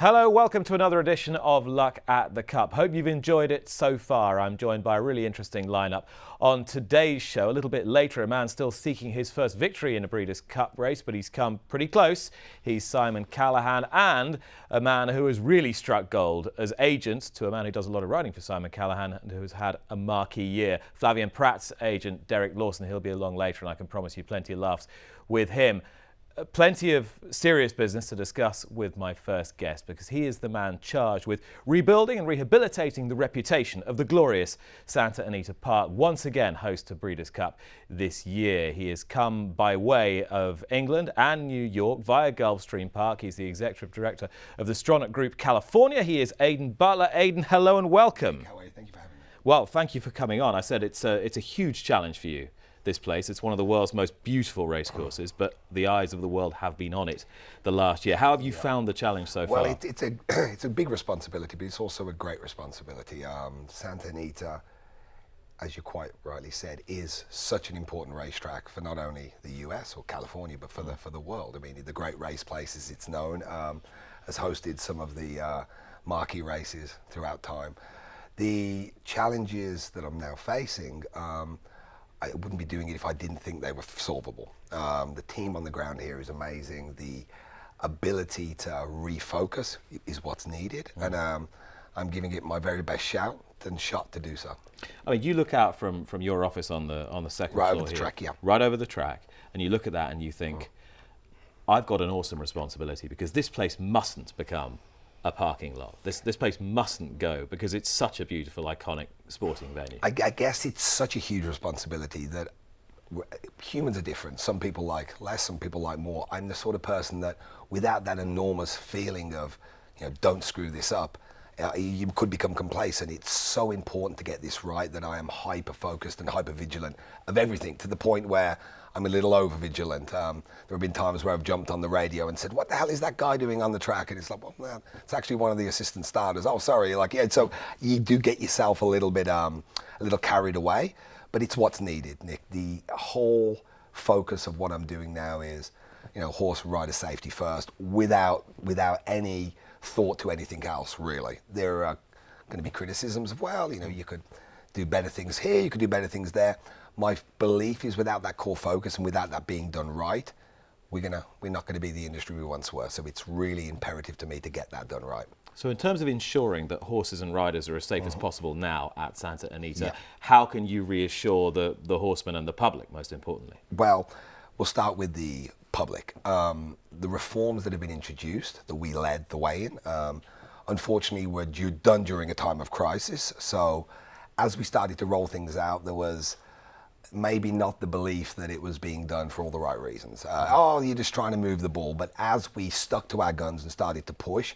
Hello, welcome to another edition of Luck at the Cup. Hope you've enjoyed it so far. I'm joined by a really interesting lineup on today's show. A little bit later, a man still seeking his first victory in a Breeders' Cup race, but he's come pretty close. He's Simon Callaghan, and a man who has really struck gold as agent to a man who does a lot of riding for Simon Callaghan and who has had a marquee year. Flavien Prat's agent, Derek Lawson, he'll be along later, and I can promise you plenty of laughs with him. Plenty of serious business to discuss with my first guest, because he is the man charged with rebuilding and rehabilitating the reputation of the glorious Santa Anita Park, once again host to Breeders' Cup this year. He has come by way of England and New York via Gulfstream Park. He's the executive director of the Stronach Group California. He is Aiden Butler. Aiden, hello and welcome. How are you? Thank you for having me. Well, thank you for coming on. I said it's a huge challenge for you. This place. It's one of the world's most beautiful racecourses, but the eyes of the world have been on it the last year. How have you found the challenge so far? Well, it's a big responsibility, but it's also a great responsibility. Santa Anita, as you quite rightly said, is such an important racetrack for not only the US or California, but for the world. I mean, the great race places it's known, has hosted some of the marquee races throughout time. The challenges that I'm now facing, I wouldn't be doing it if I didn't think they were solvable. The team on the ground here is amazing. The ability to refocus is what's needed, and I'm giving it my very best shot to do so. I mean, you look out from your office on the second floor Right over the here, track, yeah. right over the track, and you look at that and you think, I've got an awesome responsibility, because this place mustn't become a parking lot. This place mustn't go, because it's such a beautiful, iconic sporting venue. I guess it's such a huge responsibility that humans are different. Some people like less, some people like more. I'm the sort of person that, without that enormous feeling of, don't screw this up, you could become complacent. It's so important to get this right that I am hyper-focused and hyper-vigilant of everything, to the point where I'm a little over-vigilant. There have been times where I've jumped on the radio and said, what the hell is that guy doing on the track? And it's like, well, man, it's actually one of the assistant starters. Oh, sorry. So you do get yourself a little bit, a little carried away, but it's what's needed, Nick. The whole focus of what I'm doing now is, horse rider safety first, without any thought to anything else, really. There are going to be criticisms of, you could do better things here, you could do better things there. My belief is, without that core focus and without that being done right, we're not going to be the industry we once were. So it's really imperative to me to get that done right. So in terms of ensuring that horses and riders are as safe as possible now at Santa Anita, how can you reassure the horsemen and the public, most importantly? Well, we'll start with the public. The reforms that have been introduced, that we led the way in, unfortunately were done during a time of crisis. So as we started to roll things out, there was maybe not the belief that it was being done for all the right reasons. You're just trying to move the ball. But as we stuck to our guns and started to push,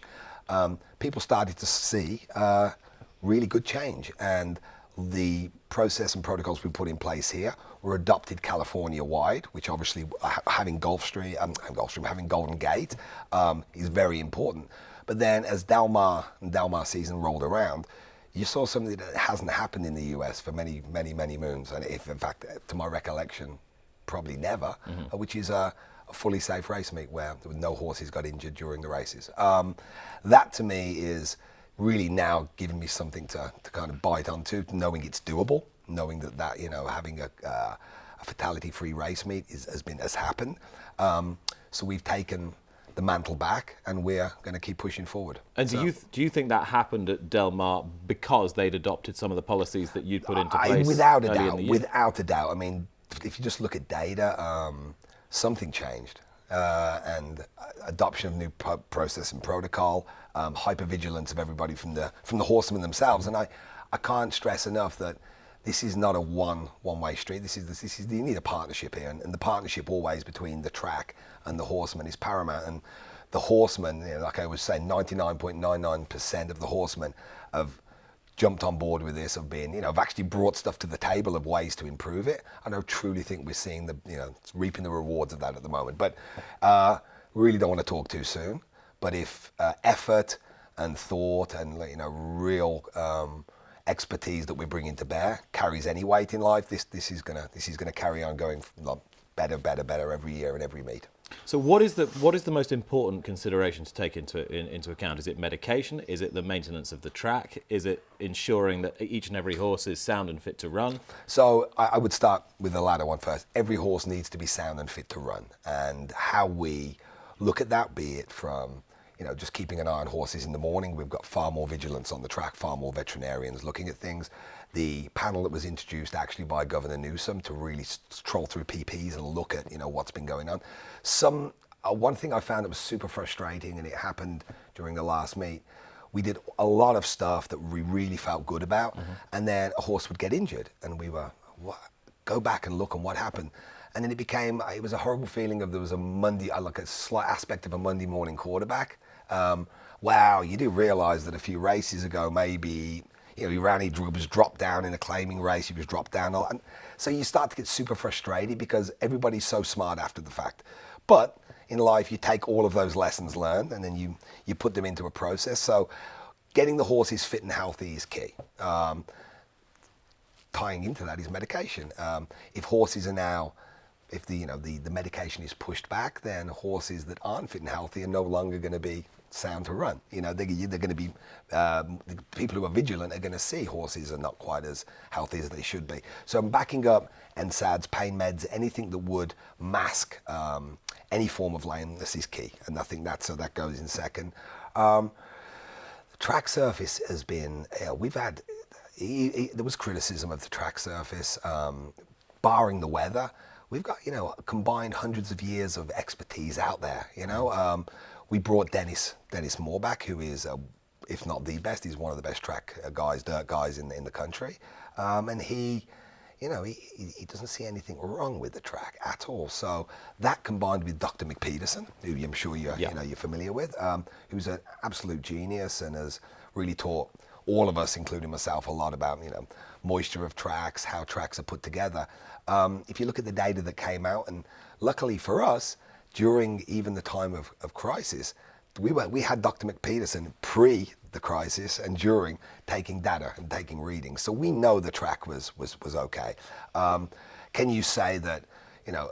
people started to see really good change. And the process and protocols we put in place here were adopted California-wide, which obviously having having Golden Gate is very important. But then as Del Mar season rolled around, you saw something that hasn't happened in the US for many, many, many moons, and if in fact, to my recollection, probably never, which is a fully safe race meet where no horses got injured during the races. That to me is really now giving me something to kind of bite onto, knowing it's doable, knowing that having a fatality-free race meet has happened. So we've taken the mantle back, and we're going to keep pushing forward. And do you think that happened at Del Mar because they'd adopted some of the policies that you'd put into place? Without a doubt. I mean, if you just look at data, something changed, and adoption of new process and protocol, hypervigilance of everybody from the horsemen themselves, and I can't stress enough that this is not a one-way street. This is you need a partnership here, and the partnership always between the track and the horseman is paramount. And the horsemen, like I was saying, 99.99% of the horsemen have jumped on board with this, have actually brought stuff to the table of ways to improve it. And I truly think we're seeing reaping the rewards of that at the moment. But really don't want to talk too soon. But if effort and thought and real expertise that we're bringing to bear carries any weight in life, this is gonna carry on going better every year in every meet. So what is the most important consideration to take into account? Is it medication? Is it the maintenance of the track? Is it ensuring that each and every horse is sound and fit to run? So I would start with the latter one first. Every horse needs to be sound and fit to run, and how we look at that, be it from just keeping an eye on horses in the morning. We've got far more vigilance on the track, far more veterinarians looking at things. The panel that was introduced actually by Governor Newsom to really troll through PPs and look at what's been going on. One thing I found that was super frustrating, and it happened during the last meet, we did a lot of stuff that we really felt good about, and then a horse would get injured, and we were, what? Go back and look on what happened. And then it was a horrible feeling of there was a slight aspect of a Monday morning quarterback. Wow, you do realise that a few races ago, maybe, he was dropped down in a claiming race, he was dropped down. And so you start to get super frustrated because everybody's so smart after the fact. But in life, you take all of those lessons learned and then you put them into a process. So getting the horses fit and healthy is key. Tying into that is medication. If horses are now, if the medication is pushed back, then horses that aren't fit and healthy are no longer going to be sound to run. They're going to be, the people who are vigilant are going to see horses are not quite as healthy as they should be. So I'm backing up NSAIDs, pain meds, anything that would mask any form of lameness is key. And I think that goes in second. Track surface has been, there was criticism of the track surface, barring the weather. We've got, combined hundreds of years of expertise out there, We brought Dennis Moore back, who is, if not the best, he's one of the best track guys, dirt guys in the country. And he doesn't see anything wrong with the track at all. So that combined with Dr. McPeterson, who I'm sure you're familiar with, who's an absolute genius and has really taught all of us, including myself, a lot about, moisture of tracks, how tracks are put together. If you look at the data that came out, and luckily for us, during even the time of crisis, we had Dr. McPeterson pre the crisis and during taking data and taking readings. So we know the track was okay. Can you say that,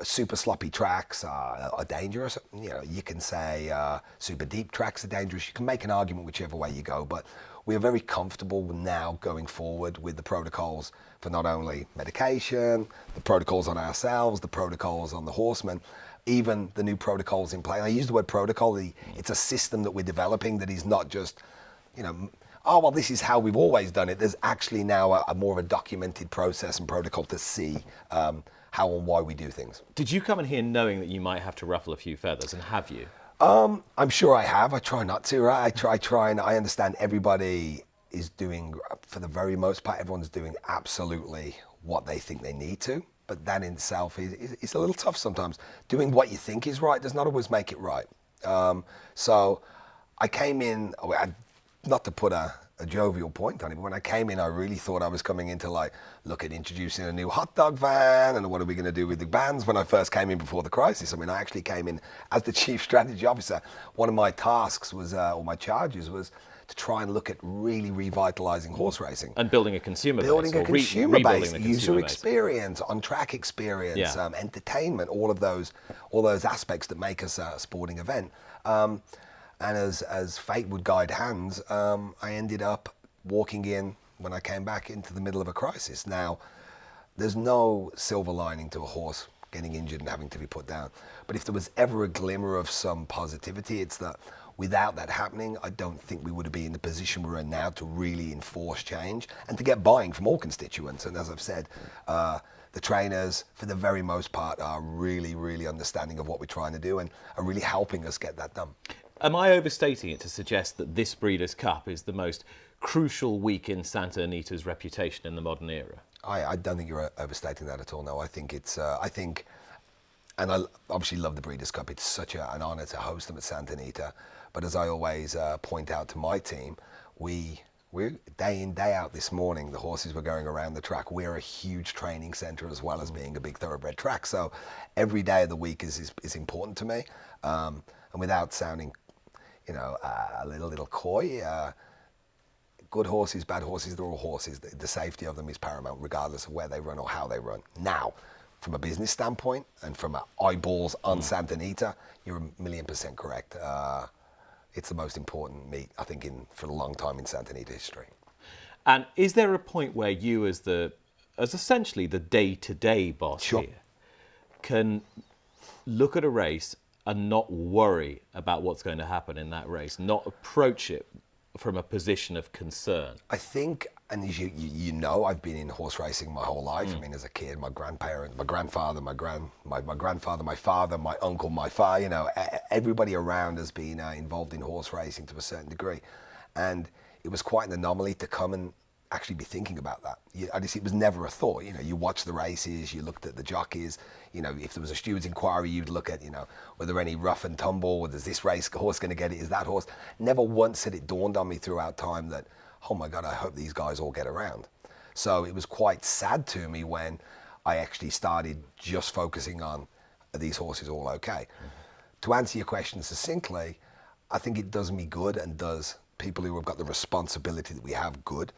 super sloppy tracks are dangerous? You can say super deep tracks are dangerous. You can make an argument whichever way you go, but we are very comfortable now going forward with the protocols for not only medication, the protocols on ourselves, the protocols on the horsemen, even the new protocols in play. And I use the word protocol. It's a system that we're developing that is not just, this is how we've always done it. There's actually now a more of a documented process and protocol to see how and why we do things. Did you come in here knowing that you might have to ruffle a few feathers, and have you? I'm sure I have. I try not to, right? I try and I understand everybody is doing, for the very most part, everyone's doing absolutely what they think they need to. But that in itself is a little tough sometimes. Doing what you think is right does not always make it right. So I came in, not to put a jovial point on it, but when I came in, I really thought I was coming in to look at introducing a new hot dog van and what are we going to do with the bands when I first came in before the crisis. I mean, I actually came in as the chief strategy officer. One of my tasks was, or my charges was, to try and look at really revitalizing horse racing. And building a consumer base. Building a consumer base, user base. Experience, on-track experience, entertainment, all those aspects that make us a sporting event. And as fate would guide hands, I ended up walking in, when I came back, into the middle of a crisis. Now, there's no silver lining to a horse getting injured and having to be put down. But if there was ever a glimmer of some positivity, it's that without that happening, I don't think we would be in the position we're in now to really enforce change and to get buying from all constituents. And as I've said, the trainers, for the very most part, are really, really understanding of what we're trying to do and are really helping us get that done. Am I overstating it to suggest that this Breeders' Cup is the most crucial week in Santa Anita's reputation in the modern era? I don't think you're overstating that at all, no. I think it's, and I obviously love the Breeders' Cup. It's such an honour to host them at Santa Anita. But as I always point out to my team, we're day in, day out this morning, the horses were going around the track. We're a huge training centre as well as being a big thoroughbred track. So every day of the week is important to me. And without sounding, a little coy, good horses, bad horses, they're all horses. The safety of them is paramount regardless of where they run or how they run. Now, from a business standpoint and from eyeballs on Santa Anita, you're 1,000,000% correct. It's the most important meet, I think, for a long time in Santa Anita history. And is there a point where you, as essentially the day-to-day boss here, can look at a race and not worry about what's going to happen in that race, not approach it from a position of concern? I think, and as you know, I've been in horse racing my whole life. I mean, as a kid, my grandfather, my father, my uncle, my father, you know, everybody around has been involved in horse racing to a certain degree. And it was quite an anomaly to come and actually be thinking about that. It was never a thought. You know, you watch the races, you looked at the jockeys. You know, if there was a steward's inquiry, you'd look at, you know, were there any rough and tumble? Is this horse going to get it? Is that horse? Never once had it dawned on me throughout time that, oh my God, I hope these guys all get around. So it was quite sad to me when I actually started just focusing on, are these horses all okay? To answer your question succinctly, I think it does me good and does people who have got the responsibility that we have good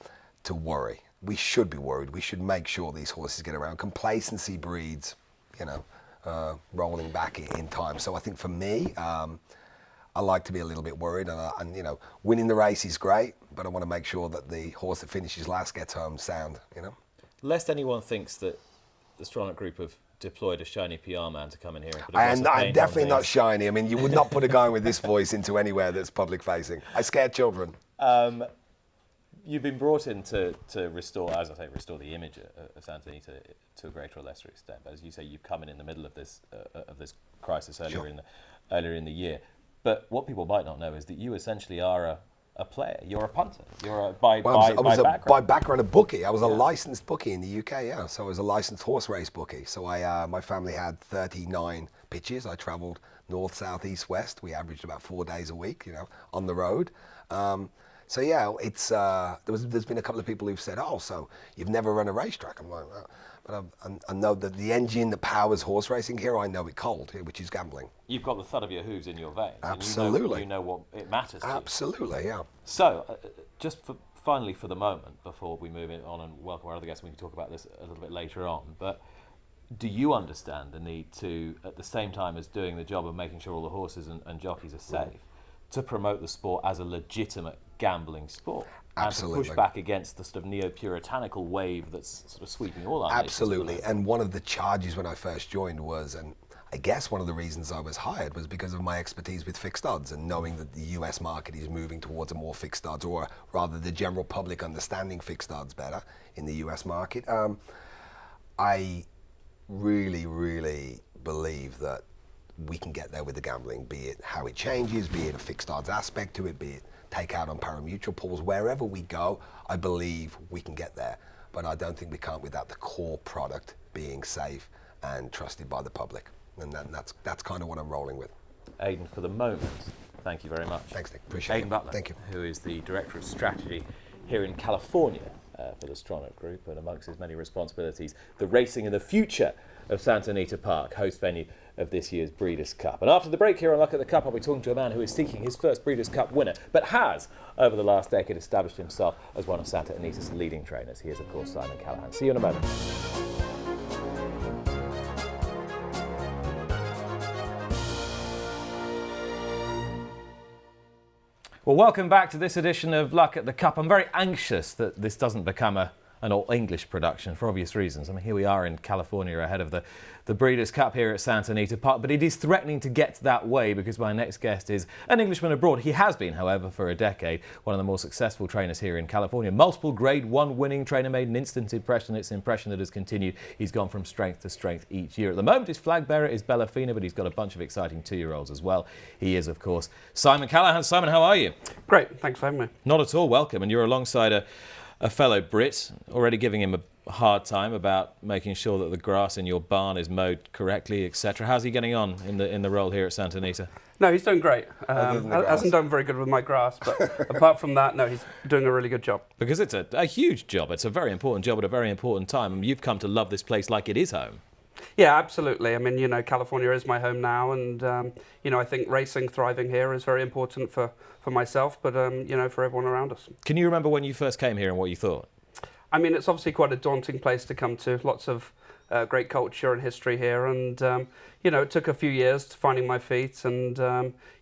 to worry. We should be worried. We should make sure these horses get around. Complacency breeds, you know, rolling back in time. So I think for me, I like to be a little bit worried, and you know, winning the race is great, but I want to make sure that the horse that finishes last gets home sound, you know. Lest anyone thinks that the Stronach Group have deployed a shiny PR man to come in here and put a And I'm definitely not shiny. I mean, you would not put a guy with this voice into anywhere that's public facing. I scare children. You've been brought in to restore, as I say, restore the image of Santa Anita to a greater or lesser extent. But as you say, you've come in the middle of this crisis earlier in the year. But what people might not know is that you essentially are a player. You're a punter. You're by background. By background a bookie. I was a licensed bookie in the UK. Yeah, so I was a licensed horse race bookie. So my family had 39 pitches. I travelled north, south, east, west. We averaged about 4 days a week, you know, on the road. So yeah, it's there's been a couple of people who've said, "Oh, so you've never run a racetrack?" I'm like, but I know that the engine that powers horse racing here, I know it cold, which is gambling. You've got the thud of your hooves in your veins. Absolutely. You know what it matters to. Absolutely, yeah. So, finally for the moment, before we move on and welcome our other guests, we can talk about this a little bit later on. But do you understand the need to, at the same time as doing the job of making sure all the horses and jockeys are safe, to promote the sport as a legitimate gambling sport? Absolutely. And to push back against the sort of neo-puritanical wave that's sort of sweeping all our Absolutely. And one of the charges when I first joined was, and I guess one of the reasons I was hired was because of my expertise with fixed odds and knowing that the US market is moving towards a more fixed odds, or rather the general public understanding fixed odds better in the US market. I really, really believe that we can get there with the gambling, be it how it changes, be it a fixed odds aspect to it, be it take out on pari-mutuel pools. Wherever we go, I believe we can get there. But I don't think we can't without the core product being safe and trusted by the public. And that's kind of what I'm rolling with. Aiden, for the moment, thank you very much. Thanks, Nick. Appreciate it. Aiden Butler, thank you. Who is the Director of Strategy here in California for the Stronach Group, and amongst his many responsibilities, the racing and the future of Santa Anita Park, host venue of this year's Breeders' Cup. And after the break here on Luck at the Cup, I'll be talking to a man who is seeking his first Breeders' Cup winner, but has, over the last decade, established himself as one of Santa Anita's leading trainers. He is, of course, Simon Callaghan. See you in a moment. Well, welcome back to this edition of Luck at the Cup. I'm very anxious that this doesn't become an all-English production for obvious reasons. I mean, here we are in California ahead of the Breeders' Cup here at Santa Anita Park, but it is threatening to get that way because my next guest is an Englishman abroad. He has been, however, for a decade, one of the more successful trainers here in California. Multiple Grade 1 winning trainer, made an instant impression. It's an impression that has continued. He's gone from strength to strength each year. At the moment, his flag bearer is Bellafina, but he's got a bunch of exciting 2-year-olds as well. He is, of course, Simon Callaghan. Simon, how are you? Great, thanks for having me. Not at all, welcome. And you're alongside a fellow Brit, already giving him a hard time about making sure that the grass in your barn is mowed correctly, etc. How's he getting on in the role here at Santa Anita? No, he's doing great. Hasn't done very good with my grass, but apart from that, no, he's doing a really good job. Because it's a huge job. It's a very important job at a very important time. And you've come to love this place like it is home. Yeah, absolutely. I mean, California is my home now, and I think racing thriving here is very important for myself, but for everyone around us. Can you remember when you first came here and what you thought? I mean, it's obviously quite a daunting place to come to. Lots of great culture and history here, and you know, it took a few years to finding my feet, and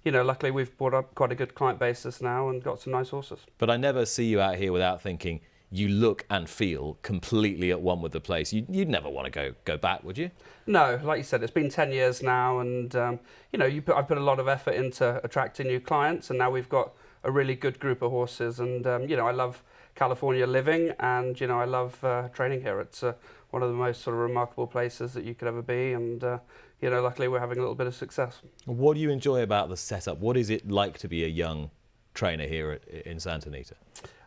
you know, luckily we've brought up quite a good client basis now and got some nice horses. But I never see you out here without thinking you look and feel completely at one with the place. You'd never want to go back, would you? No, like you said, it's been 10 years now, and you know, I've put a lot of effort into attracting new clients, and now we've got a really good group of horses, and you know, I love California living, and you know, I love training here. It's one of the most sort of remarkable places that you could ever be, and you know, luckily we're having a little bit of success. What do you enjoy about the setup? What is it like to be a young trainer here in Santa Anita?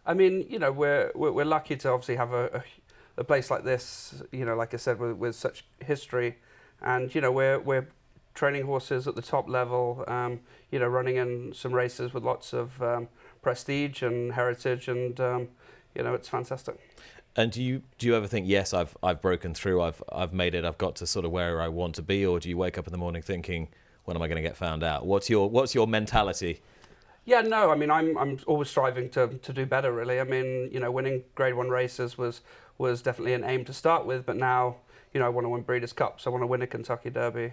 I mean, you know, we're lucky to obviously have a place like this, you know, like I said, with such history, and you know, we're training horses at the top level, you know, running in some races with lots of prestige and heritage, and you know, it's fantastic. And do you ever think, yes, I've broken through, I've made it, I've got to sort of where I want to be, or do you wake up in the morning thinking, when am I going to get found out? What's your mentality? Yeah, no, I mean, I'm always striving to do better, really. I mean, you know, winning Grade 1 races was definitely an aim to start with, but now, you know, I want to win Breeders' Cups, I want to win a Kentucky Derby.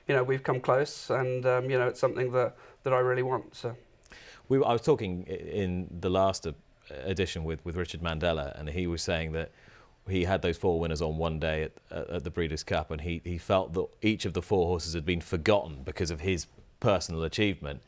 You know, we've come close, and you know, it's something that I really want. So, I was talking in the last edition with Richard Mandela, and he was saying that he had those 4 winners on one day at the Breeders' Cup, and he felt that each of the 4 horses had been forgotten because of his personal achievement.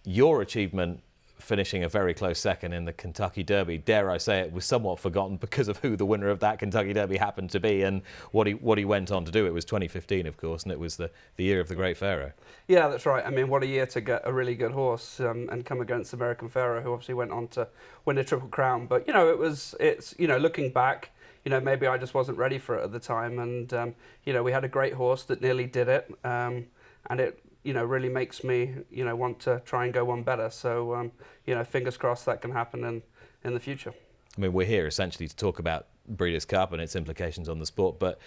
Your achievement, finishing a very close second in the Kentucky Derby, dare I say it, was somewhat forgotten because of who the winner of that Kentucky Derby happened to be and what he went on to do. It was 2015, of course, and it was the year of the Great Pharaoh. Yeah, that's right. I mean, what a year to get a really good horse and come against American Pharaoh, who obviously went on to win a Triple Crown. But, you know, it's you know, looking back, you know, maybe I just wasn't ready for it at the time. And, you know, we had a great horse that nearly did it. And it, you know, really makes me, you know, want to try and go one better. So, you know, fingers crossed that can happen in the future. I mean, we're here essentially to talk about Breeders' Cup and its implications on the sport, but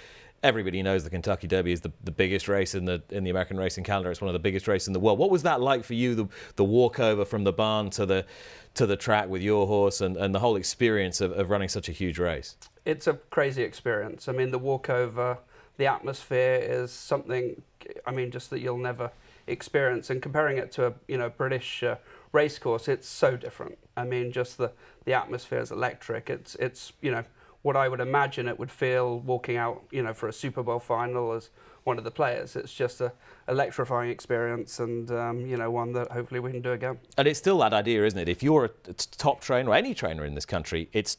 everybody knows the Kentucky Derby is the biggest race in the American racing calendar. It's one of the biggest races in the world. What was that like for you, the walkover from the barn to the track with your horse and the whole experience of running such a huge race? It's a crazy experience. I mean, the walkover, the atmosphere is something, I mean, just that you'll never experience. And comparing it to a, you know, British race course, it's so different. I mean, just the atmosphere is electric. It's you know, what I would imagine it would feel walking out, you know, for a Super Bowl final as one of the players. It's just a electrifying experience, and you know, one that hopefully we can do again. And it's still that idea, isn't it? If you're a top trainer or any trainer in this country, it's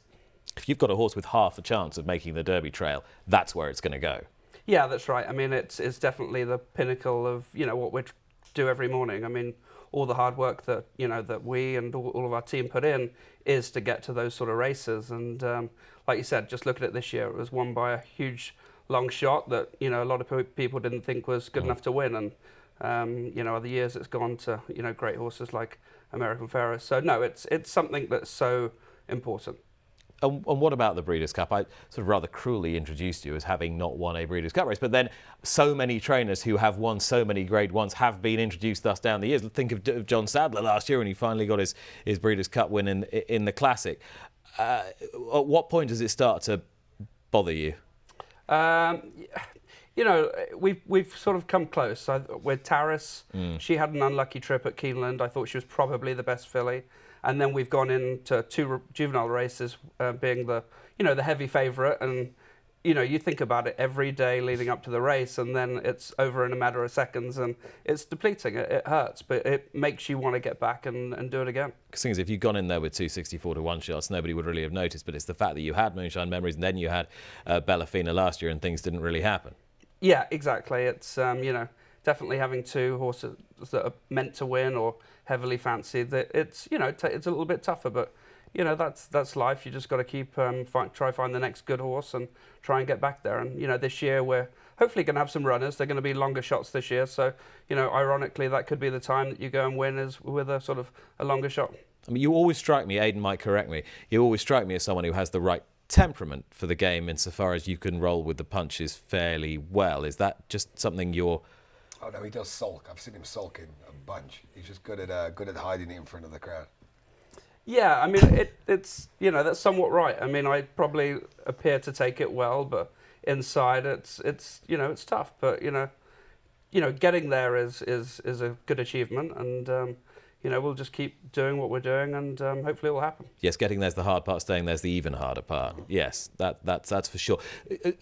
if you've got a horse with half a chance of making the Derby Trail, that's where it's going to go. Yeah, that's right. I mean, it's definitely the pinnacle of, you know, what we do every morning. I mean, all the hard work that, you know, that we and all of our team put in is to get to those sort of races. And like you said, just look at it this year, it was won by a huge long shot that, you know, a lot of people didn't think was good enough to win. And, you know, other years it's gone to, you know, great horses like American Pharaoh. So, no, it's something that's so important. And what about the Breeders' Cup? I sort of rather cruelly introduced you as having not won a Breeders' Cup race, but then so many trainers who have won so many Grade 1s have been introduced thus down the years. Think of John Sadler last year when he finally got his Breeders' Cup win in the Classic. At what point does it start to bother you? You know, we've sort of come close. With Taris, she had an unlucky trip at Keeneland. I thought she was probably the best filly. And then we've gone into 2 juvenile races, being the heavy favourite. And, you know, you think about it every day leading up to the race, and then it's over in a matter of seconds, and it's depleting. It hurts, but it makes you want to get back and do it again. Because thing is, if you'd gone in there with 264 to 1 shots, nobody would really have noticed. But it's the fact that you had Moonshine Memories, and then you had Bellafina last year, and things didn't really happen. Yeah, exactly. It's you know, definitely having 2 horses that are meant to win or heavily fancied, that it's, you know, it's a little bit tougher, but you know, that's life. You just got to keep try find the next good horse and try and get back there. And you know, this year we're hopefully going to have some runners. They're going to be longer shots this year, so you know, ironically, that could be the time that you go and win is with a sort of a longer shot. I mean, you always strike me, Aiden might correct me, you always strike me as someone who has the right temperament for the game insofar as you can roll with the punches fairly well. Is that just something you're... Oh no, he does sulk. I've seen him sulking a bunch. He's just good at hiding it in front of the crowd. Yeah, I mean, it's, you know, that's somewhat right. I mean, I probably appear to take it well, but inside, it's you know, it's tough, but you know, getting there is a good achievement, and you know, we'll just keep doing what we're doing, and hopefully it will happen. Yes, getting there's the hard part, staying there's the even harder part. Yes, that's for sure.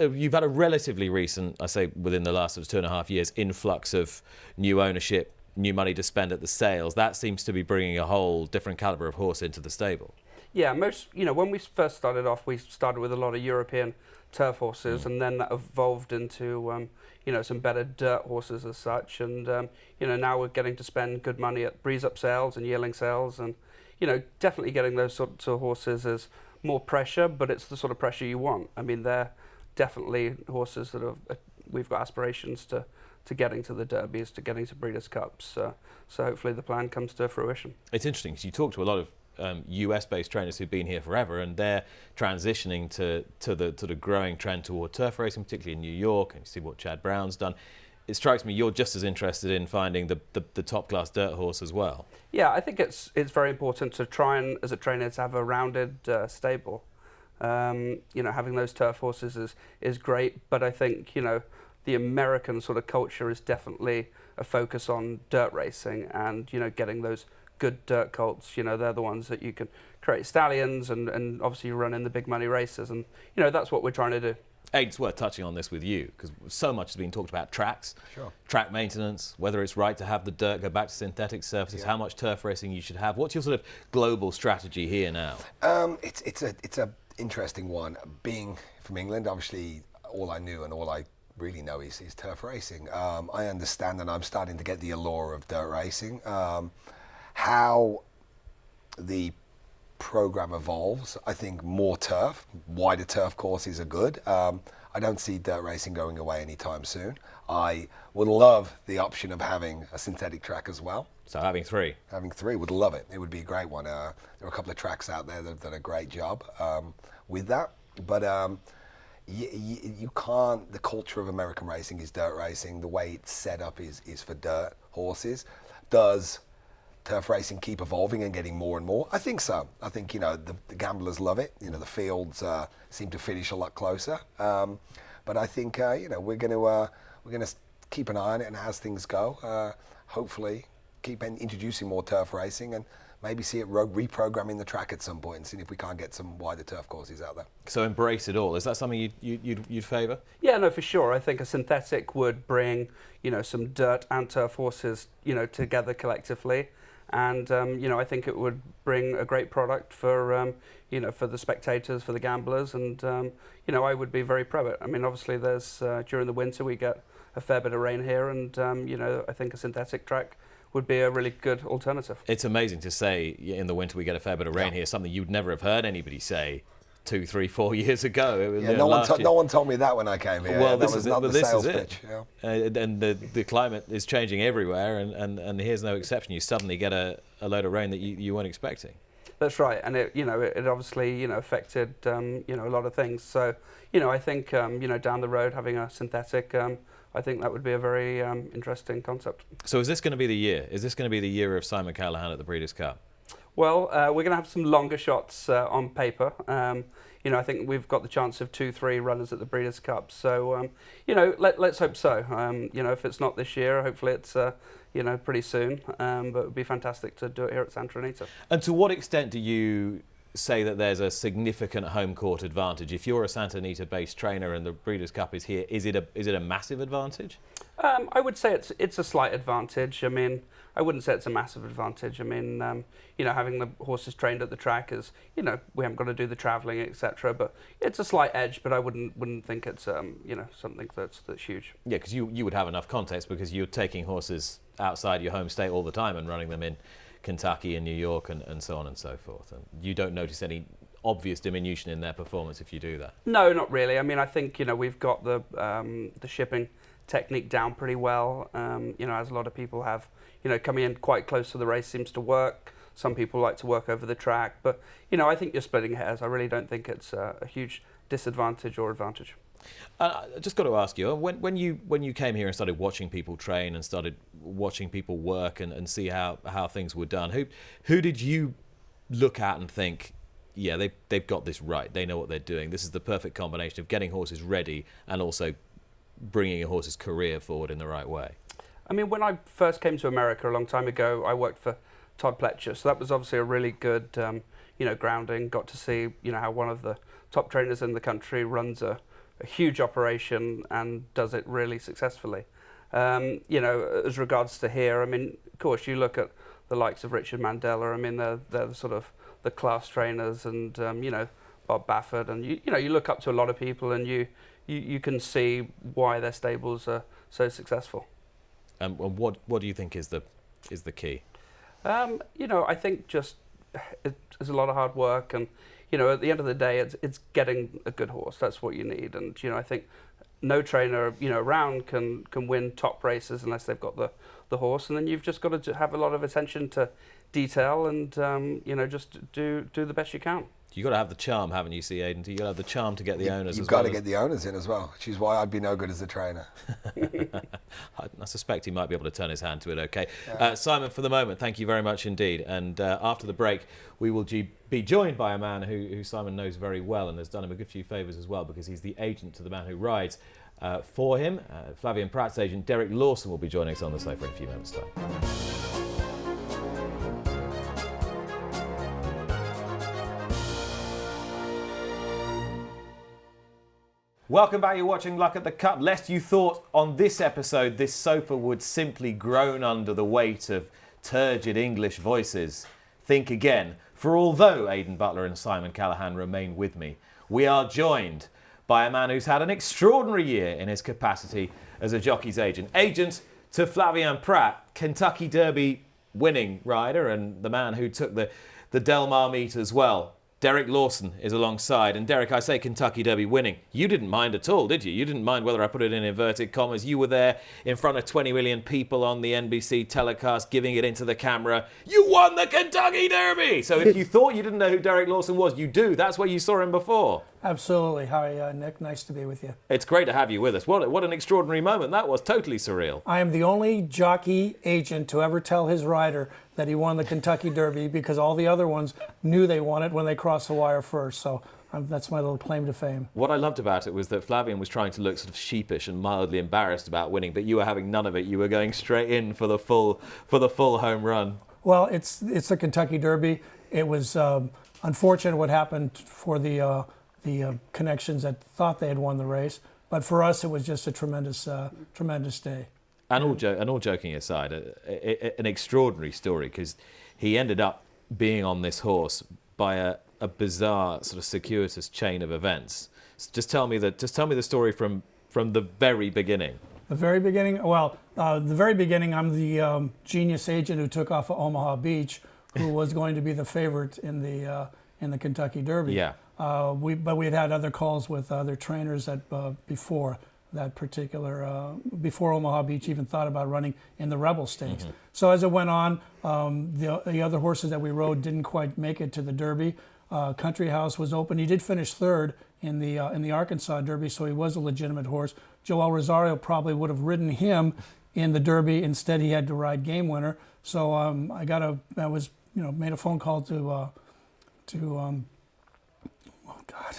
You've had a relatively recent, I say within the last sort of 2.5 years, influx of new ownership, new money to spend at the sales. That seems to be bringing a whole different calibre of horse into the stable. Yeah, you know, when we first started off, we started with a lot of European turf horses, and then that evolved into you know, some better dirt horses as such, and you know, now we're getting to spend good money at breeze up sales and yearling sales, and you know, definitely getting those sorts of horses is more pressure, but it's the sort of pressure you want. I mean, they're definitely horses that we've got aspirations to getting to the derbies, to getting to Breeders' Cups, so hopefully the plan comes to fruition. It's interesting because you talk to a lot of US-based trainers who've been here forever, and they're transitioning to the sort of growing trend toward turf racing, particularly in New York, and you see what Chad Brown's done. It strikes me you're just as interested in finding the top-class dirt horse as well. Yeah, I think it's very important to try and, as a trainer, to have a rounded stable. You know, having those turf horses is great, but I think, you know, the American sort of culture is definitely a focus on dirt racing, and, you know, getting those good dirt colts. You know, they're the ones that you can create stallions and obviously you run in the big money races, and you know, that's what we're trying to do. It's worth touching on this with you because so much has been talked about tracks, track maintenance, whether it's right to have the dirt go back to synthetic surfaces, how much turf racing you should have. What's your sort of global strategy here now? It's a interesting one. Being from England, obviously all I knew and all I really know is turf racing. I understand, and I'm starting to get the allure of dirt racing. How the program evolves, I think more turf, wider turf courses are good. I don't see dirt racing going away anytime soon. I would love the option of having a synthetic track as well. So having three? Having three, would love it. It would be a great one. There are a couple of tracks out there that have done a great job with that. But you can't, the culture of American racing is dirt racing. The way it's set up is for dirt horses. Does turf racing keep evolving and getting more and more? I think so. I think, you know, the gamblers love it. You know, the fields seem to finish a lot closer. But I think, you know, we're going to keep an eye on it, and as things go, hopefully keep introducing more turf racing and maybe see it reprogramming the track at some point and seeing if we can't get some wider turf courses out there. So embrace it all. Is that something you'd favour? Yeah, no, for sure. I think a synthetic would bring, you know, some dirt and turf horses, you know, together collectively. And, you know, I think it would bring a great product for, you know, for the spectators, for the gamblers. And, you know, I would be very pro it. I mean, obviously there's, during the winter we get a fair bit of rain here. And, you know, I think a synthetic track would be a really good alternative. It's amazing to say in the winter we get a fair bit of rain here, something you'd never have heard anybody say 2, 3, 4 years ago. It was, no one told me that when I came here. Well, this is not it. the sales pitch. Yeah. And the climate is changing everywhere, and here's no exception. You suddenly get a load of rain that you weren't expecting. That's right, and it obviously affected a lot of things. So I think down the road having a synthetic, I think that would be a very interesting concept. So is this going to be the year? Is this going to be the year of Simon Callaghan at the Breeders' Cup? Well, we're going to have some longer shots on paper. I think we've got the chance of 2-3 runners at the Breeders' Cup. So, let's hope so. If it's not this year, hopefully it's, pretty soon. But it would be fantastic to do it here at Santa Anita. And to what extent do you say that there's a significant home court advantage? If you're a Santa Anita-based trainer and the Breeders' Cup is here, is it a massive advantage? I would say it's a slight advantage. I mean, I wouldn't say it's a massive advantage. I mean, having the horses trained at the track is, we haven't got to do the travelling, etc. But it's a slight edge. But I wouldn't think it's, something that's huge. Yeah, because you would have enough context because you're taking horses outside your home state all the time and running them in Kentucky and New York and so on and so forth. And you don't notice any obvious diminution in their performance if you do that? No, not really. I mean, I think, we've got the shipping technique down pretty well, as a lot of people have. Coming in quite close to the race seems to work. Some people like to work over the track, but I think you're splitting hairs. I really don't think it's a huge disadvantage or advantage. I just got to ask you, when you came here and started watching people train and started watching people work and see how things were done, who did you look at and think, yeah, they've got this right. They know what they're doing. This is the perfect combination of getting horses ready and also bringing a horse's career forward in the right way. I mean, when I first came to America a long time ago, I worked for Todd Pletcher, so that was obviously a really good, grounding. Got to see, how one of the top trainers in the country runs a huge operation and does it really successfully. As regards to here, I mean, of course, you look at the likes of Richard Mandela. I mean, they're the sort of the class trainers, and Bob Baffert, and you look up to a lot of people, and you can see why their stables are so successful. And what do you think is the key? I think just it's a lot of hard work, and at the end of the day, it's getting a good horse. That's what you need, and I think no trainer around can win top races unless they've got the horse, and then you've just got to have a lot of attention to detail, and just do the best you can. You've got to have the charm, haven't you, Aidan? You've got to have the charm to get the owners You've as got well. to get the owners in as well, which is why I'd be no good as a trainer. I suspect he might be able to turn his hand to it, okay. Yeah. Simon, for the moment, thank you very much indeed. And after the break, we will be joined by a man who Simon knows very well and has done him a good few favours as well, because he's the agent to the man who rides for him. Flavien Prat's agent, Derek Lawson, will be joining us on the sofa in a few moments' time. Welcome back, you're watching Luck at the Cup. Lest you thought on this episode this sofa would simply groan under the weight of turgid English voices. Think again, for although Aiden Butler and Simon Callaghan remain with me, we are joined by a man who's had an extraordinary year in his capacity as a jockey's agent. Agent to Flavien Prat, Kentucky Derby winning rider, and the man who took the Del Mar meet as well. Derek Lawson is alongside. And Derek, I say Kentucky Derby winning. You didn't mind at all, did you? You didn't mind whether I put it in inverted commas. You were there in front of 20 million people on the NBC telecast, giving it into the camera. You won the Kentucky Derby! So if you thought you didn't know who Derek Lawson was, you do. That's where you saw him before. Absolutely. Hi, Nick. Nice to be with you. It's great to have you with us. What an extraordinary moment that was. Totally surreal. I am the only jockey agent to ever tell his rider that he won the Kentucky Derby, because all the other ones knew they won it when they crossed the wire first. So that's my little claim to fame. What I loved about it was that Flavien was trying to look sort of sheepish and mildly embarrassed about winning, but you were having none of it. You were going straight in for the full home run. Well, it's the Kentucky Derby. It was unfortunate what happened for the connections that thought they had won the race, but for us it was just a tremendous day. And all joking aside, an extraordinary story, because he ended up being on this horse by a bizarre sort of circuitous chain of events. Just tell me the story from the very beginning. The very beginning. Well, the very beginning, I'm the genius agent who took off of Omaha Beach, who was going to be the favorite in the Kentucky Derby. Yeah. But we had other calls with other trainers before that particular, before Omaha Beach even thought about running in the Rebel Stakes. Mm-hmm. So as it went on, the other horses that we rode didn't quite make it to the Derby. Country House was open. He did finish third in the Arkansas Derby, so he was a legitimate horse. Joel Rosario probably would have ridden him in the Derby. Instead, he had to ride Game Winner. So I made a phone call to oh God.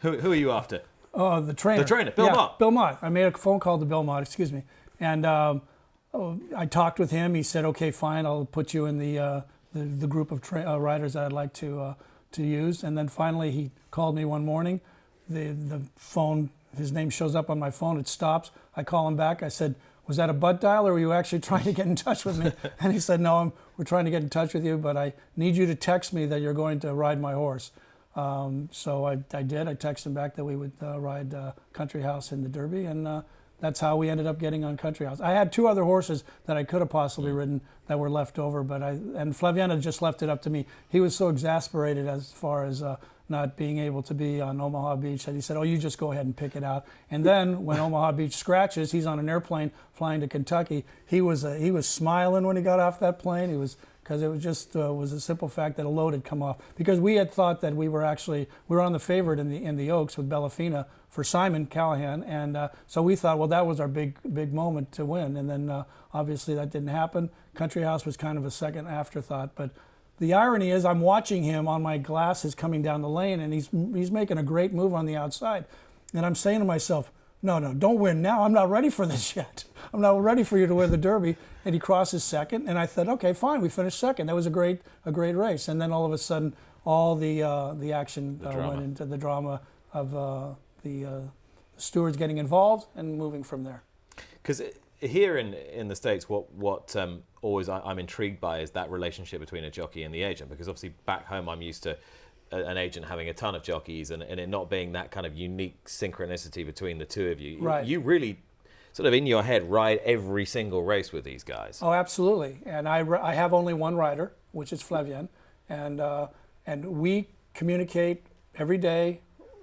Who are you after? The trainer. The trainer, Bill Mott. Bill Mott. I made a phone call to Bill Mott, excuse me. And I talked with him. He said, okay, fine, I'll put you in the group of riders that I'd like to use. And then finally he called me one morning. The phone, his name shows up on my phone, it stops. I call him back. I said, was that a butt dial, or were you actually trying to get in touch with me? And he said, no, we're trying to get in touch with you, but I need you to text me that you're going to ride my horse. So I did. I texted him back that we would ride Country House in the Derby, and that's how we ended up getting on Country House. I had two other horses that I could have possibly ridden that were left over, and Flavien had just left it up to me. He was so exasperated as far as not being able to be on Omaha Beach that he said, oh, you just go ahead and pick it out. And then when Omaha Beach scratches, he's on an airplane flying to Kentucky. He was smiling when he got off that plane. He was, because it was just was a simple fact that a load had come off. Because we had thought that we were on the favorite in the Oaks with Bellafina for Simon Callaghan, and so we thought, well, that was our big moment to win. And then obviously that didn't happen. Country House was kind of a second afterthought, but the irony is I'm watching him on my glasses coming down the lane, and he's making a great move on the outside. And I'm saying to myself, no, don't win now. I'm not ready for this yet. I'm not ready for you to win the Derby. And he crosses second, and I thought, okay, fine, we finished second. That was a great race. And then all of a sudden, all the action went into the drama of the stewards getting involved and moving from there. Because here in the States, what always I'm intrigued by is that relationship between a jockey and the agent. Because obviously back home I'm used to an agent having a ton of jockeys and it not being that kind of unique synchronicity between the two of you. Right. You really sort of in your head ride every single race with these guys. Oh, absolutely. And I have only one rider, which is Flavien, and we communicate every day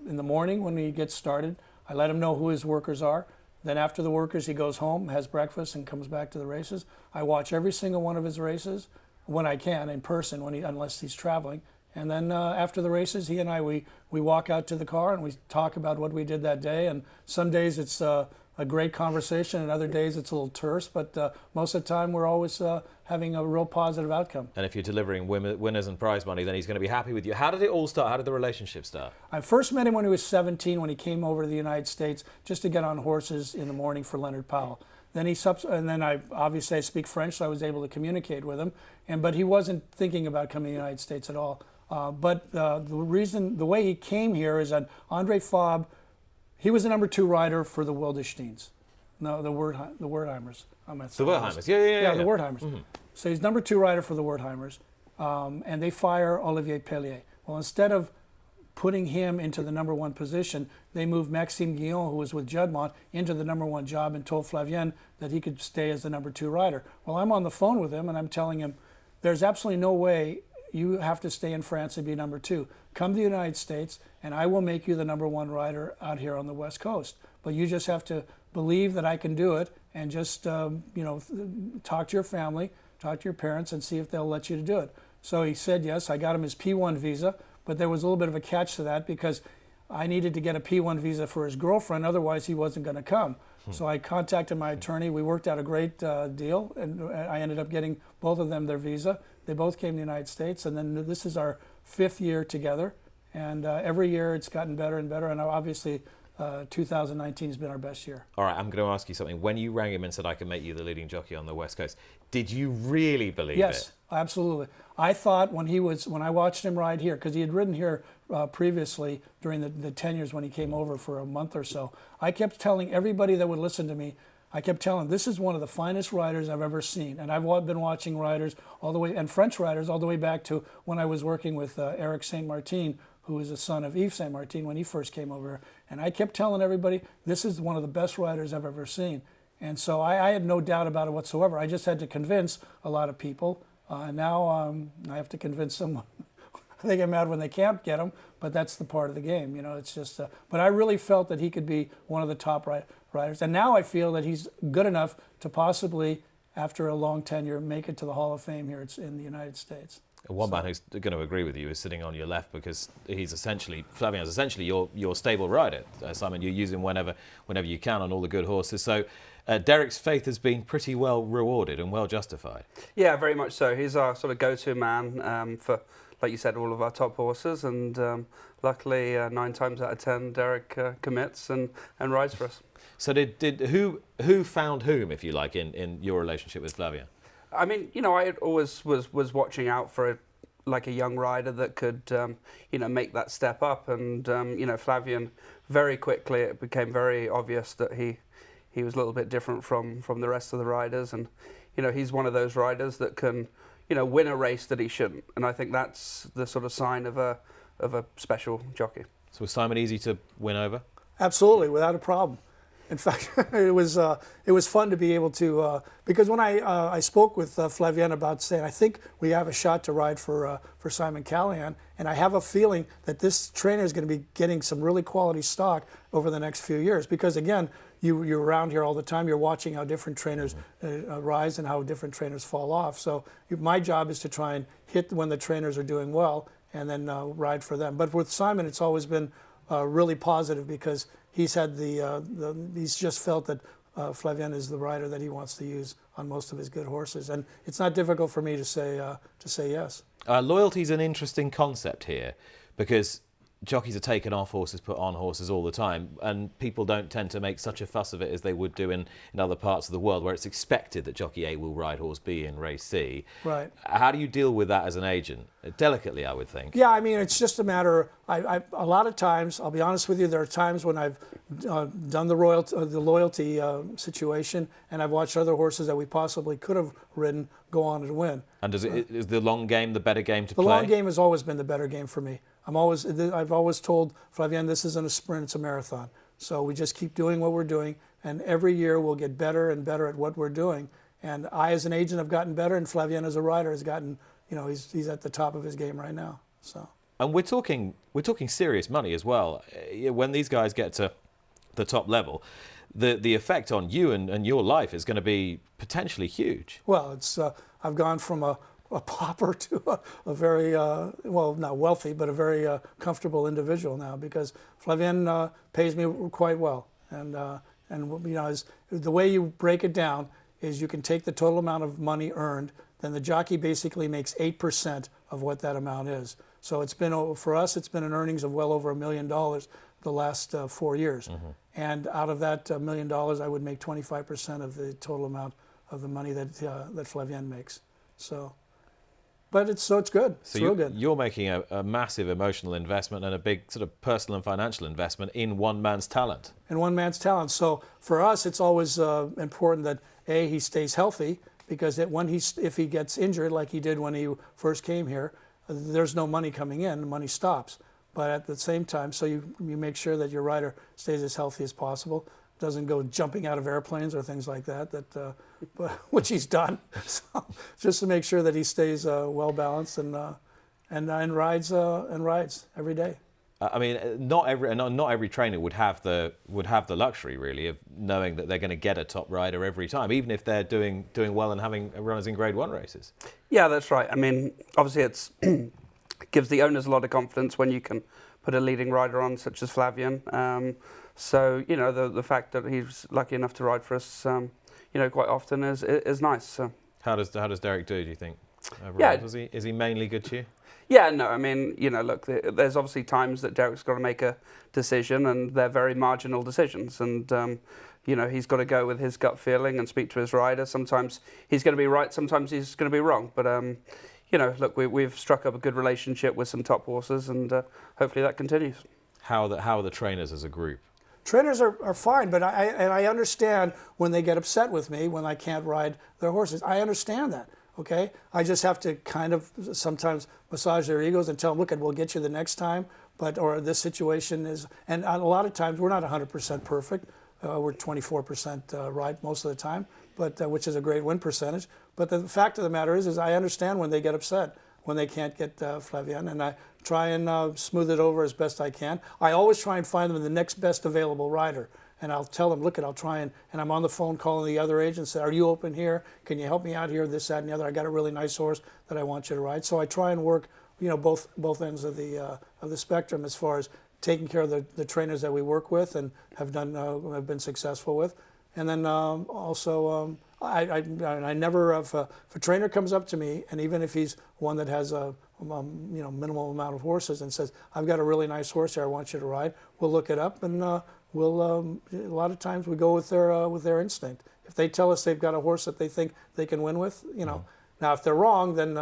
in the morning when he gets started. I let him know who his workers are. Then after the workers, he goes home, has breakfast, and comes back to the races. I watch every single one of his races when I can in person, unless he's traveling. And then after the races, he and I, we walk out to the car and we talk about what we did that day. And some days it's a great conversation, and other days it's a little terse. But most of the time, we're always having a real positive outcome. And if you're delivering winners and prize money, then he's going to be happy with you. How did it all start? How did the relationship start? I first met him when he was 17, when he came over to the United States just to get on horses in the morning for Leonard Powell. Then I obviously speak French, so I was able to communicate with him. But he wasn't thinking about coming to the United States at all. But the way he came here is that Andre Fabre, he was the number 2 rider for the Wildesteins. No, the Wertheimers. The Wertheimers, yeah. The Wertheimers. Mm-hmm. So he's number 2 rider for the Wertheimers, and they fire Olivier Pellier. Well, instead of putting him into the number 1 position, they moved Maxime Guillon, who was with Juddmonte, into the number 1 job and told Flavien that he could stay as the number 2 rider. Well, I'm on the phone with him, and I'm telling him, there's absolutely no way you have to stay in France and be number 2. Come to the United States, and I will make you the number 1 rider out here on the West Coast. But you just have to believe that I can do it, and just talk to your family, talk to your parents, and see if they'll let you to do it. So he said yes. I got him his P1 visa, but there was a little bit of a catch to that because I needed to get a P1 visa for his girlfriend, otherwise he wasn't going to come. So I contacted my attorney. We worked out a great deal, and I ended up getting both of them their visa. They both came to the United States, and then this is our 5th year together. And every year it's gotten better and better, and obviously 2019 has been our best year. All right, I'm going to ask you something. When you rang him and said, I can make you the leading jockey on the West Coast, did you really believe it? Yes, absolutely. I thought when I watched him ride here, because he had ridden here previously during the 10 years when he came over for a month or so, I kept telling everybody that would listen to me, I kept telling them, this is one of the finest riders I've ever seen. And I've been watching riders all the way, and French riders all the way back to when I was working with Eric Saint Martin, who was the son of Yves Saint Martin when he first came over. And I kept telling everybody, this is one of the best riders I've ever seen. And so I had no doubt about it whatsoever. I just had to convince a lot of people. And now I have to convince someone. They get mad when they can't get him, but that's the part of the game. It's just. But I really felt that he could be one of the top riders. And now I feel that he's good enough to possibly, after a long tenure, make it to the Hall of Fame here in the United States. One man who's going to agree with you is sitting on your left, because Flavien's essentially your stable rider, Simon. You use him whenever you can on all the good horses. So Derek's faith has been pretty well rewarded and well justified. Yeah, very much so. He's our sort of go-to man for, like you said, all of our top horses. And luckily, 9 times out of 10, Derek commits and rides for us. So who found whom, if you like, in your relationship with Flavien? I mean, I always was watching out for a young rider that could, make that step up. And, Flavien, very quickly, it became very obvious that he was a little bit different from the rest of the riders. And, he's one of those riders that can, win a race that he shouldn't. And I think that's the sort of sign of a special jockey. So was Simon easy to win over? Absolutely, without a problem. In fact, it was fun to be able to, because when I spoke with Flavien about saying, I think we have a shot to ride for Simon Callaghan, and I have a feeling that this trainer is going to be getting some really quality stock over the next few years. Because again, you're around here all the time, you're watching how different trainers rise and how different trainers fall off. So my job is to try and hit when the trainers are doing well and then ride for them. But with Simon, it's always been really positive, because he's had he's just felt that Flavien is the rider that he wants to use on most of his good horses, and it's not difficult for me to say yes. Loyalty is an interesting concept here, because jockeys are taken off horses, put on horses all the time, and people don't tend to make such a fuss of it as they would do in other parts of the world where it's expected that jockey A will ride horse B in race C. Right. How do you deal with that as an agent? Delicately, I would think. Yeah, I mean, it's just a matter. A lot of times, I'll be honest with you, there are times when I've done the loyalty situation, and I've watched other horses that we possibly could have ridden go on and win. And is the long game the better game to play? play? The long game has always been the better game for me. I've always told Flavien, this isn't a sprint, it's a marathon. So we just keep doing what we're doing, and every year we'll get better and better at what we're doing. And I, as an agent, have gotten better, and Flavien, as a rider, has gotten, he's at the top of his game right now. So. And we're talking serious money as well. When these guys get to the top level, the effect on you and your life is going to be potentially huge. Well, I've gone from a pauper to a very, well, not wealthy, but a very comfortable individual now, because Flavien pays me quite well. And the way you break it down is you can take the total amount of money earned, then the jockey basically makes 8% of what that amount is. So it's been, for us, it's been an earnings of well over $1 million the last 4 years. Mm-hmm. And out of that $1 million, I would make 25% of the total amount of the money that Flavien makes. So. But it's good. It's real good. You're making a massive emotional investment and a big sort of personal and financial investment in one man's talent. In one man's talent. So for us, it's always important that he stays healthy, because if he gets injured like he did when he first came here, there's no money coming in. The money stops. But at the same time, so you make sure that your rider stays as healthy as possible, doesn't go jumping out of airplanes or things like that, which he's done. So just to make sure that he stays well balanced and rides every day. I mean, not every trainer would have the luxury really of knowing that they're going to get a top rider every time, even if they're doing well and having runners in Grade 1 races. Yeah, that's right. I mean, obviously it's gives the owners a lot of confidence when you can put a leading rider on, such as Flavien. So the fact that he's lucky enough to ride for us, quite often is nice. So. How does Derek do you think? Yeah. Is he mainly good to you? Yeah, no, I mean, look, there's obviously times that Derek's got to make a decision, and they're very marginal decisions, and he's got to go with his gut feeling and speak to his rider. Sometimes he's going to be right, sometimes he's going to be wrong, but look, we've struck up a good relationship with some top horses, and hopefully that continues. How are the trainers as a group? Trainers are fine, but I understand when they get upset with me when I can't ride their horses. I understand that, okay? I just have to kind of sometimes massage their egos and tell them, look, we'll get you the next time, or this situation is, and a lot of times we're not 100% perfect. We're 24% right most of the time, but which is a great win percentage. But the fact of the matter is I understand when they get upset, when they can't get Flavien, and I try and smooth it over as best I can. I always try and find them the next best available rider, and I'll tell them, look, I'll try and I'm on the phone calling the other agents, say, are you open here? Can you help me out here? This, that, and the other. I got a really nice horse that I want you to ride. So I try and work, both ends of the spectrum as far as taking care of the trainers that we work with and have been successful with, and then also. I never, if a trainer comes up to me, and even if he's one that has a minimal amount of horses and says, I've got a really nice horse here I want you to ride, we'll look it up, and a lot of times we go with their instinct. If they tell us they've got a horse that they think they can win with, Now if they're wrong, then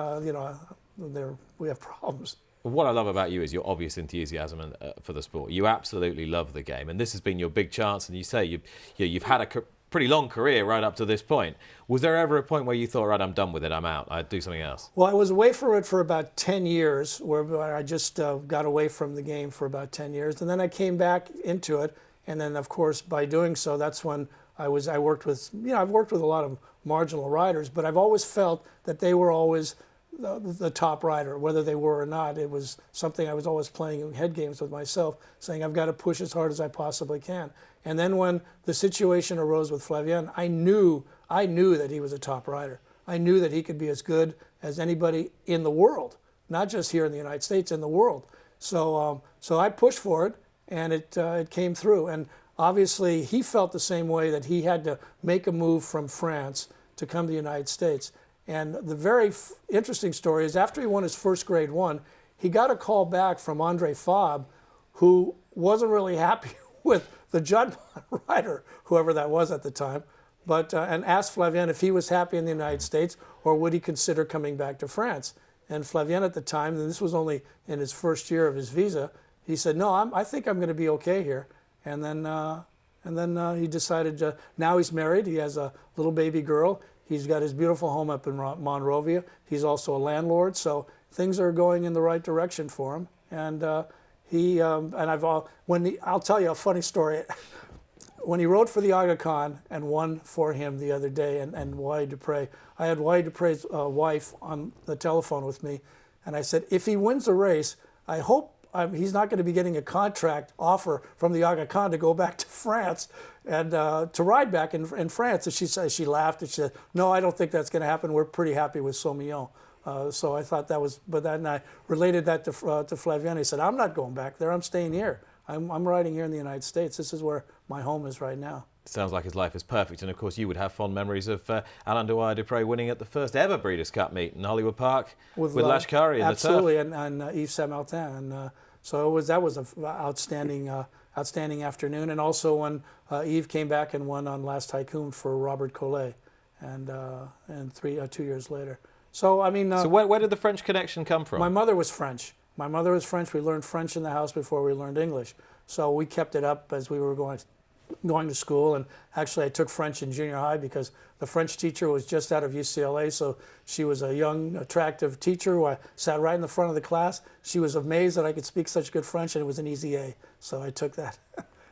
we have problems. What I love about you is your obvious enthusiasm for the sport. You absolutely love the game, and this has been your big chance. And you say you've had a pretty long career right up to this point. Was there ever a point where you thought, right, I'm done with it, I'm out, I'd do something else? Well, I was away from it for about 10 years, where I just got away from the game for about 10 years, and then I came back into it, and then of course by doing so, that's when I worked with, I've worked with a lot of marginal riders, but I've always felt that they were always the top rider, whether they were or not. It was something I was always playing head games with myself, saying I've got to push as hard as I possibly can. And then when the situation arose with Flavien, I knew that he was a top rider. I knew that he could be as good as anybody in the world, not just here in the United States, in the world. So I pushed for it, and it came through. And obviously he felt the same way, that he had to make a move from France to come to the United States. And the very interesting story is, after he won his first Grade 1, he got a call back from Andre Fabre, who wasn't really happy with the Judd rider, whoever that was at the time, but and asked Flavien if he was happy in the United States or would he consider coming back to France. And Flavien at the time, and this was only in his first year of his visa, he said, no, I think I'm going to be okay here. And then he decided, now he's married, he has a little baby girl, he's got his beautiful home up in Monrovia, he's also a landlord, so things are going in the right direction for him. And I'll tell you a funny story. When he rode for the Aga Khan and won for him the other day, and Wyatt Dupre, I had Wyatt Dupre's wife on the telephone with me, and I said, if he wins the race, I hope he's not going to be getting a contract offer from the Aga Khan to go back to France and to ride back in France. And she laughed and she said, no, I don't think that's going to happen. We're pretty happy with Saumillon. So I thought that was, but then I related that to Flavien. He said, I'm not going back there. I'm staying here. I'm riding here in the United States. This is where my home is right now. Sounds like his life is perfect, and of course you would have fond memories of Alain de Wyatt Dupre winning at the first ever Breeders' Cup meet in Hollywood Park with Lashkari in the turf. Absolutely, and Yves Saint Martin. And so that was an outstanding afternoon. And also when Yves came back and won on Last Tycoon for Robert Collet, and 2 years later. So I mean, so where did the French connection come from? My mother was French. We learned French in the house before we learned English. So we kept it up as we were going to school. And actually, I took French in junior high because the French teacher was just out of UCLA. So she was a young, attractive teacher who I sat right in the front of the class. She was amazed that I could speak such good French, and it was an easy A. So I took that,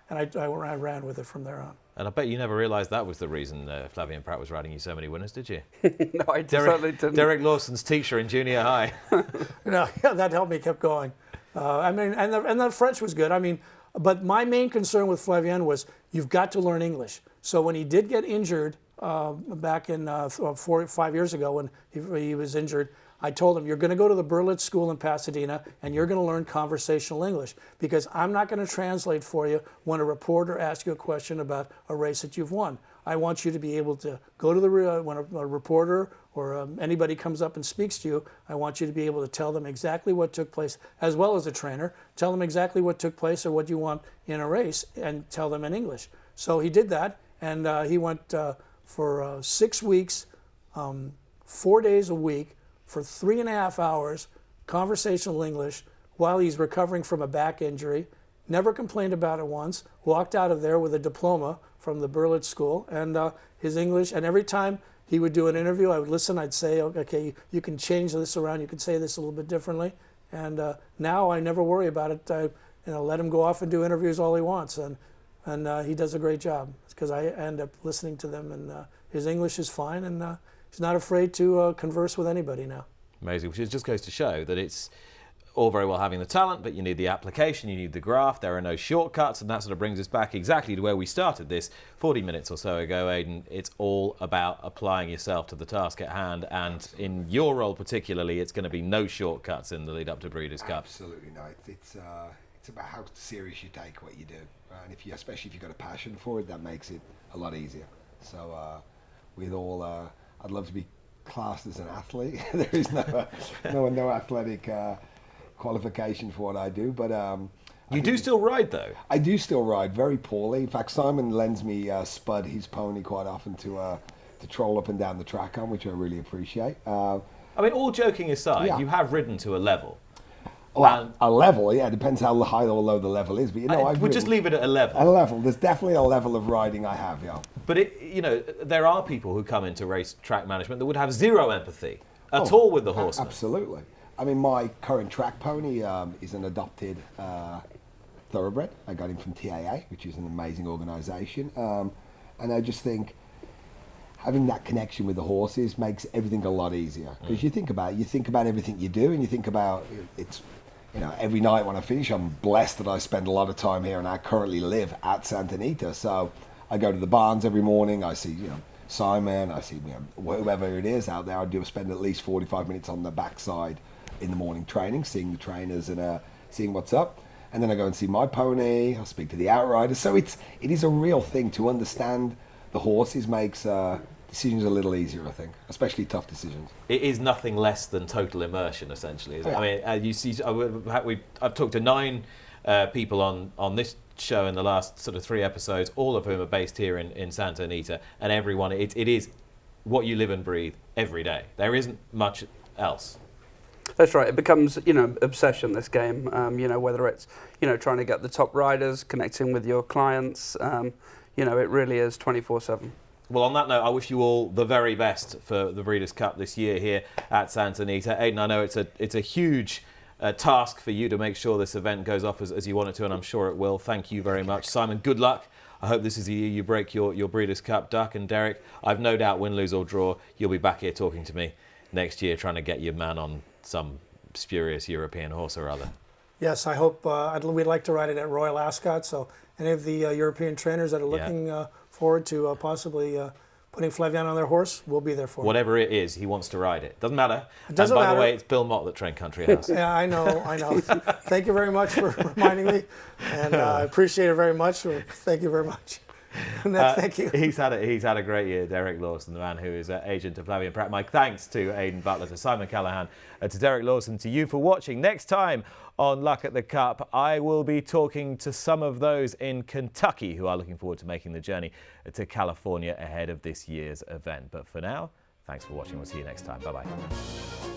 and I ran with it from there on. And I bet you never realised that was the reason Flavien Prat was riding you so many winners, did you? No, I certainly didn't. Derek Lawson's teacher in junior high. No, yeah, that helped me keep going. I mean, and the French was good. I mean, but my main concern with Flavien was you've got to learn English. So when he did get injured back in 4 or 5 years ago, when he was injured, I told him, you're going to go to the Berlitz School in Pasadena and you're going to learn conversational English, because I'm not going to translate for you when a reporter asks you a question about a race that you've won. I want you to be able to go to when a reporter or anybody comes up and speaks to you, I want you to be able to tell them exactly what took place, as well as a trainer, tell them exactly what took place or what you want in a race, and tell them in English. So he did that, and he went for 6 weeks, 4 days a week, for 3.5 hours, conversational English, while he's recovering from a back injury. Never complained about it once. Walked out of there with a diploma from the Berlitz School, and his English. And every time he would do an interview, I would listen. I'd say, okay, you can change this around. You can say this a little bit differently. And now I never worry about it. I let him go off and do interviews all he wants, and he does a great job, because I end up listening to them, and his English is fine, and he's not afraid to converse with anybody now. Amazing, which just goes to show that it's all very well having the talent, but you need the application, you need the graft. There are no shortcuts, and that sort of brings us back exactly to where we started this 40 minutes or so ago, Aiden. It's all about applying yourself to the task at hand, and in your role particularly, it's going to be no shortcuts in the lead up to Breeders' Cup. Absolutely not. It's about how serious you take what you do, and especially if you've got a passion for it, that makes it a lot easier. So I'd love to be classed as an athlete. There is no athletic qualification for what I do, but you do still ride, though. I do still ride, very poorly. In fact, Simon lends me Spud, his pony, quite often to troll up and down the track on, which I really appreciate. I mean, all joking aside, yeah. You have ridden to a level. Well, a level, yeah, it depends how high or low the level is. But we'll just leave it at a level. A level. There's definitely a level of riding I have, yeah. But there are people who come into race track management that would have zero empathy at all with the horseman. Absolutely. I mean, my current track pony is an adopted thoroughbred. I got him from TAA, which is an amazing organisation. And I just think having that connection with the horses makes everything a lot easier. Because you think about everything you do, and you think about it's. Every night when I finish, I'm blessed that I spend a lot of time here, and I currently live at Santa Anita. So I go to the barns every morning. I see, Simon. I see, whoever it is out there. I spend at least 45 minutes on the backside in the morning training, seeing the trainers and seeing what's up. and then I go and see my pony. I'll speak to the outriders. So it is a real thing to understand the horses makes decisions a little easier, I think, especially tough decisions. It is nothing less than total immersion, essentially. Isn't it? Yeah. I mean, you see, I've talked to 9 people on this show in the last sort of 3 episodes, all of whom are based here in Santa Anita, and everyone, it is what you live and breathe every day. There isn't much else. That's right. It becomes, obsession, this game, whether it's, trying to get the top riders, connecting with your clients, it really is 24/7. Well, on that note, I wish you all the very best for the Breeders' Cup this year here at Santa Anita. Aidan, I know it's a huge task for you to make sure this event goes off as you want it to, and I'm sure it will. Thank you very much. Simon, good luck. I hope this is the year you break your Breeders' Cup duck. And Derek, I've no doubt, win, lose or draw, you'll be back here talking to me next year, trying to get your man on some spurious European horse or other. Yes, I hope we'd like to ride it at Royal Ascot. So any of the European trainers that are looking forward to possibly putting Flavian on their horse, we'll be there for him. Whatever it is, he wants to ride it. Doesn't matter. It doesn't and by matter. the way, it's Bill Mott that trained Country House. Yeah, I know. Thank you very much for reminding me, and I appreciate it very much. Thank you very much. Thank you. He's had a great year, Derek Lawson, the man who is agent of Flavian Pratt. My thanks to Aiden Butler, to Simon Callaghan, to Derek Lawson, to you for watching. Next time on Luck at the Cup, I will be talking to some of those in Kentucky who are looking forward to making the journey to California ahead of this year's event. But for now, thanks for watching. We'll see you next time. Bye-bye.